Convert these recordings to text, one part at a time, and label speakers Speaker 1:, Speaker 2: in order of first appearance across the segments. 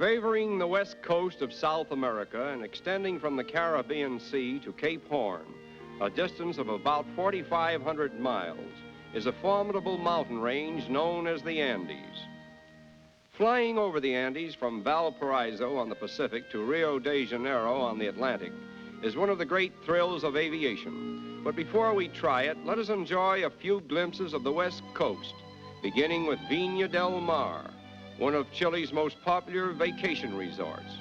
Speaker 1: Favoring the west coast of South America and extending from the Caribbean Sea to Cape Horn, a distance of about 4,500 miles, is a formidable mountain range known as the Andes. Flying over the Andes from Valparaíso on the Pacific to Rio de Janeiro on the Atlantic is one of the great thrills of aviation. But before we try it, let us enjoy a few glimpses of the west coast, beginning with Viña del Mar, one of Chile's most popular vacation resorts.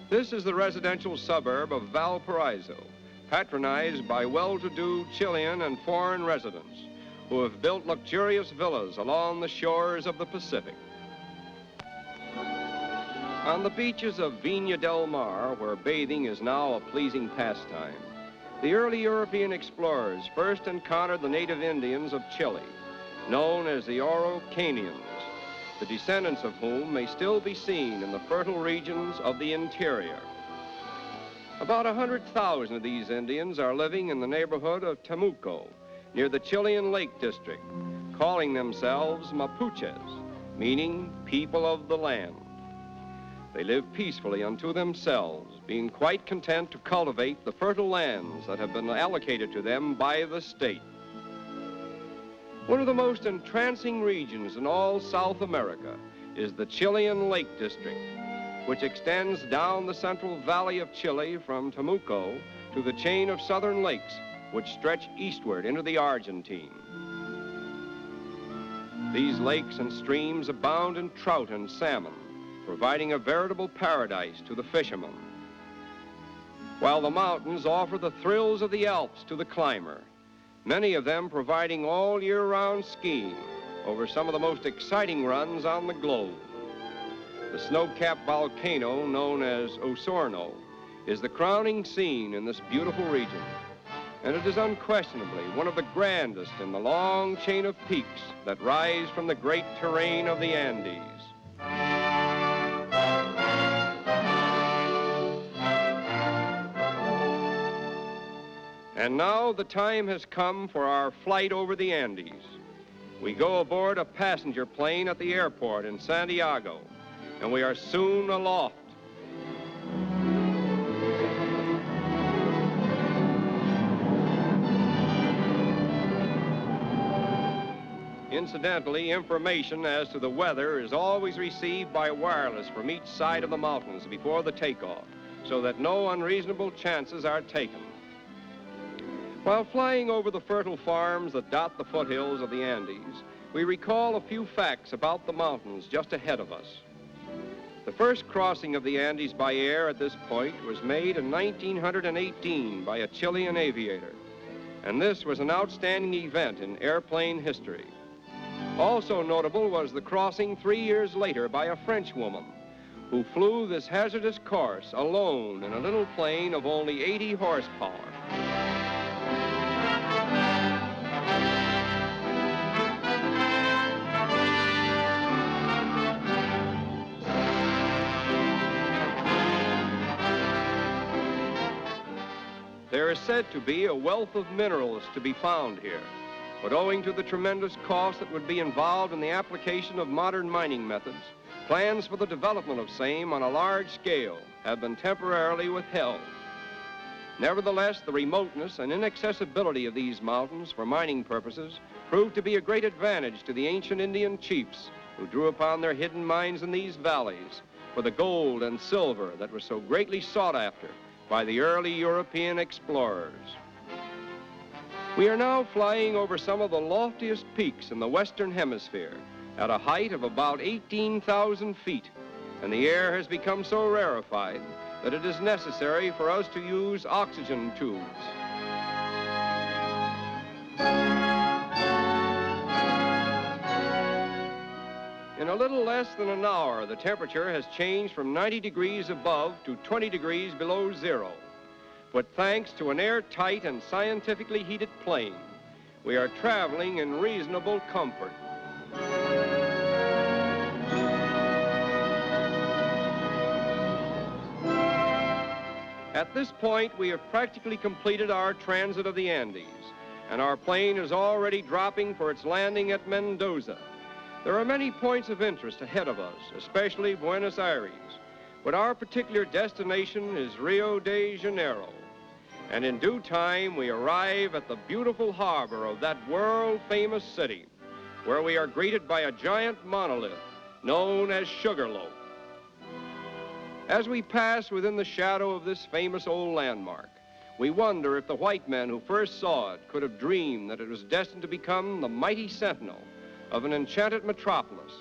Speaker 1: This is the residential suburb of Valparaíso, patronized by well-to-do Chilean and foreign residents who have built luxurious villas along the shores of the Pacific. On the beaches of Viña del Mar, where bathing is now a pleasing pastime, the early European explorers first encountered the native Indians of Chile, known as the Araucanians, the descendants of whom may still be seen in the fertile regions of the interior. About 100,000 of these Indians are living in the neighborhood of Temuco, near the Chilean Lake District, calling themselves Mapuches, meaning people of the land. They live peacefully unto themselves, being quite content to cultivate the fertile lands that have been allocated to them by the state. One of the most entrancing regions in all South America is the Chilean Lake District, which extends down the central valley of Chile from Temuco to the chain of southern lakes, which stretch eastward into the Argentine. These lakes and streams abound in trout and salmon, providing a veritable paradise to the fishermen, while the mountains offer the thrills of the Alps to the climber, many of them providing all year-round skiing over some of the most exciting runs on the globe. The snow-capped volcano known as Osorno is the crowning scene in this beautiful region, and it is unquestionably one of the grandest in the long chain of peaks that rise from the great terrain of the Andes. And now the time has come for our flight over the Andes. We go aboard a passenger plane at the airport in Santiago, and we are soon aloft. Incidentally, information as to the weather is always received by wireless from each side of the mountains before the takeoff, so that no unreasonable chances are taken. While flying over the fertile farms that dot the foothills of the Andes, we recall a few facts about the mountains just ahead of us. The first crossing of the Andes by air at this point was made in 1918 by a Chilean aviator, and this was an outstanding event in airplane history. Also notable was the crossing 3 years later by a French woman who flew this hazardous course alone in a little plane of only 80 horsepower. There is said to be a wealth of minerals to be found here, but owing to the tremendous cost that would be involved in the application of modern mining methods, plans for the development of same on a large scale have been temporarily withheld. Nevertheless, the remoteness and inaccessibility of these mountains for mining purposes proved to be a great advantage to the ancient Indian chiefs who drew upon their hidden mines in these valleys for the gold and silver that was so greatly sought after by the early European explorers. We are now flying over some of the loftiest peaks in the Western Hemisphere at a height of about 18,000 feet, and the air has become so rarefied that it is necessary for us to use oxygen tubes. In a little less than an hour, the temperature has changed from 90 degrees above to 20 degrees below zero. But thanks to an airtight and scientifically heated plane, we are traveling in reasonable comfort. At this point, we have practically completed our transit of the Andes, and our plane is already dropping for its landing at Mendoza. There are many points of interest ahead of us, especially Buenos Aires, but our particular destination is Rio de Janeiro. And in due time, we arrive at the beautiful harbor of that world-famous city, where we are greeted by a giant monolith known as Sugar Loaf. As we pass within the shadow of this famous old landmark, we wonder if the white men who first saw it could have dreamed that it was destined to become the mighty sentinel of an enchanted metropolis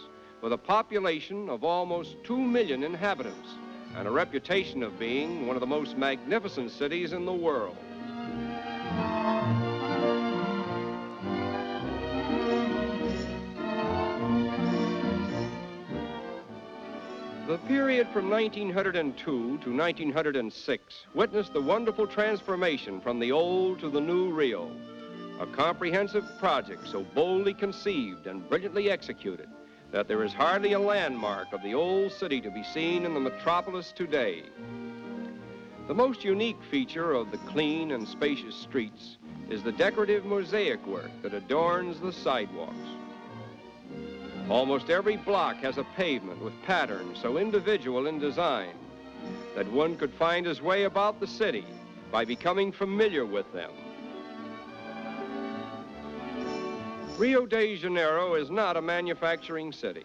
Speaker 1: with a population of almost 2 million inhabitants and a reputation of being one of the most magnificent cities in the world. The period from 1902 to 1906 witnessed the wonderful transformation from the old to the new Rio, a comprehensive project so boldly conceived and brilliantly executed that there is hardly a landmark of the old city to be seen in the metropolis today. The most unique feature of the clean and spacious streets is the decorative mosaic work that adorns the sidewalks. Almost every block has a pavement with patterns so individual in design that one could find his way about the city by becoming familiar with them. Rio de Janeiro is not a manufacturing city.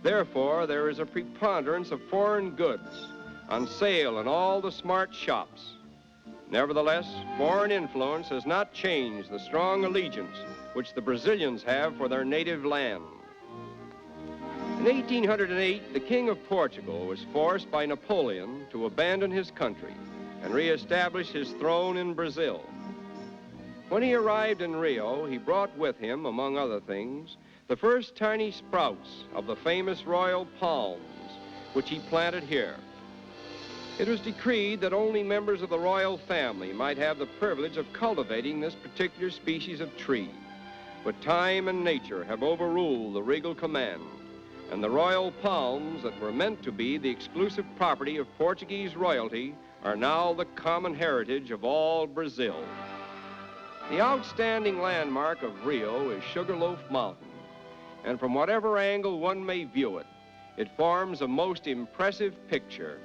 Speaker 1: Therefore, there is a preponderance of foreign goods on sale in all the smart shops. Nevertheless, foreign influence has not changed the strong allegiance which the Brazilians have for their native land. In 1808, the King of Portugal was forced by Napoleon to abandon his country and reestablish his throne in Brazil. When he arrived in Rio, he brought with him, among other things, the first tiny sprouts of the famous royal palms, which he planted here. It was decreed that only members of the royal family might have the privilege of cultivating this particular species of tree. But time and nature have overruled the regal command, and the royal palms that were meant to be the exclusive property of Portuguese royalty are now the common heritage of all Brazil. The outstanding landmark of Rio is Sugarloaf Mountain, and from whatever angle one may view it, it forms a most impressive picture.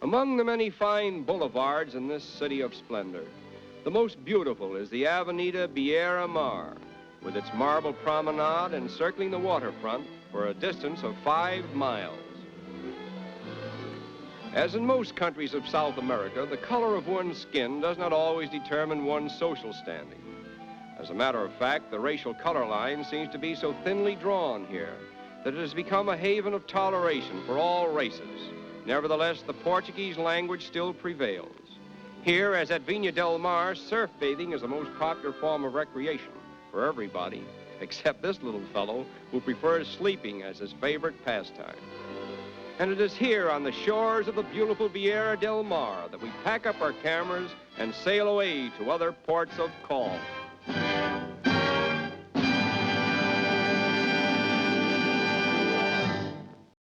Speaker 1: Among the many fine boulevards in this city of splendor, the most beautiful is the Avenida Vina Del Mar, with its marble promenade encircling the waterfront for a distance of 5 miles. As in most countries of South America, the color of one's skin does not always determine one's social standing. As a matter of fact, the racial color line seems to be so thinly drawn here that it has become a haven of toleration for all races. Nevertheless, the Portuguese language still prevails. Here, as at Viña del Mar, surf bathing is the most popular form of recreation for everybody, except this little fellow who prefers sleeping as his favorite pastime. And it is here on the shores of the beautiful Vina del Mar that we pack up our cameras and sail away to other ports of call.